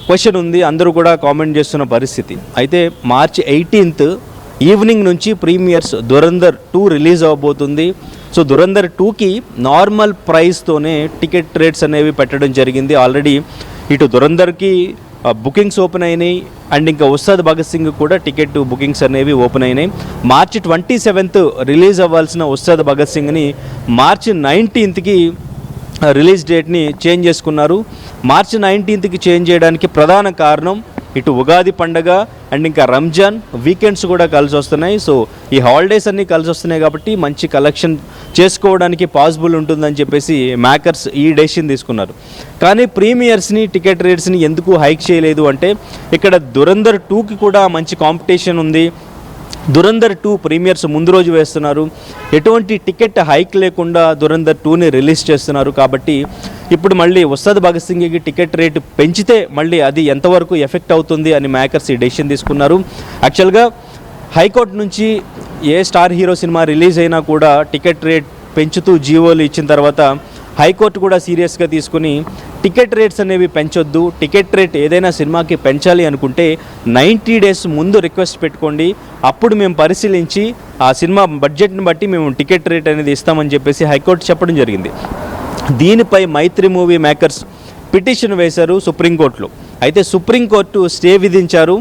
Question ఉంది, అందరూ కూడా కామెంట్ చేస్తున్న పరిస్థితి. అయితే మార్చి 18th ఈవినింగ్ నుంచి ప్రీమియర్స్ దురంధర్ 2 రిలీజ్ అవ్వబోతుంది. సో దురంధర్ 2కి నార్మల్ ప్రైస్తోనే టికెట్ రేట్స్ అనేవి పెట్టడం జరిగింది. ఆల్రెడీ ఇటు దురంధర్కి బుకింగ్స్ ఓపెన్ అయినాయి అండ్ ఇంకా ఉస్తాద్ భగత్ సింగ్ కూడా టికెట్ బుకింగ్స్ అనేవి ఓపెన్ అయినాయి. మార్చి 27th రిలీజ్ అవ్వాల్సిన ఉస్తాద్ భగత్ సింగ్ని మార్చి 19th రిలీజ్ డేట్ని చేంజ్ చేసుకున్నారు. మార్చి 19th చేంజ్ చేయడానికి ప్రధాన కారణం ఇటు ఉగాది పండగ అండ్ ఇంకా రంజాన్ వీకెండ్స్ కూడా కలిసి వస్తున్నాయి. సో ఈ హాలిడేస్ అన్నీ కలిసి వస్తున్నాయి కాబట్టి మంచి కలెక్షన్ చేసుకోవడానికి పాసిబుల్ ఉంటుందని చెప్పేసి మేకర్స్ ఈ డెసిషన్ తీసుకున్నారు. కానీ ప్రీమియర్స్ని టికెట్ రేట్స్ని ఎందుకు హైక్ చేయలేదు అంటే ఇక్కడ దురంధర్ 2కి కూడా మంచి కాంపిటీషన్ ఉంది. దురంధర్ 2 ప్రీమియర్స్ ముందు రోజు వేస్తున్నారు. ఎటువంటి టికెట్ హైక్ లేకుండా దురంధర్ 2ని రిలీజ్ చేస్తున్నారు. కాబట్టి ఇప్పుడు మళ్ళీ ఉస్తాద్ భగత్ సింగ్కి టికెట్ రేటు పెంచితే మళ్ళీ అది ఎంతవరకు ఎఫెక్ట్ అవుతుంది అని మేకర్స్ ఈ డెసిషన్ తీసుకున్నారు. యాక్చువల్గా హైకోర్టు నుంచి ఏ స్టార్ హీరో సినిమా రిలీజ్ అయినా కూడా టికెట్ రేట్ పెంచుతూ జీవోలు ఇచ్చిన తర్వాత హైకోర్టు కూడా సీరియస్గా తీసుకుని టికెట్ రేట్స్ అనేవి పెంచొద్దు, టికెట్ రేట్ ఏదైనా సినిమాకి పెంచాలి అనుకుంటే 90 days ముందు రిక్వెస్ట్ పెట్టుకోండి, అప్పుడు మేము పరిశీలించి ఆ సినిమా బడ్జెట్ని బట్టి మేము టికెట్ రేట్ అనేది ఇస్తామని చెప్పేసి హైకోర్టు చెప్పడం జరిగింది. దీనిపై మైత్రి మూవీ మేకర్స్ పిటిషన్ వేశారు సుప్రీంకోర్టులో. అయితే సుప్రీంకోర్టు స్టే విధించారు.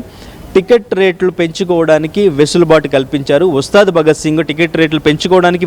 టికెట్ రేట్లు పెంచుకోవడానికి వెసులుబాటు కల్పించారు. ఉస్తాద్ భగత్ సింగ్ టికెట్ రేట్లు పెంచుకోవడానికి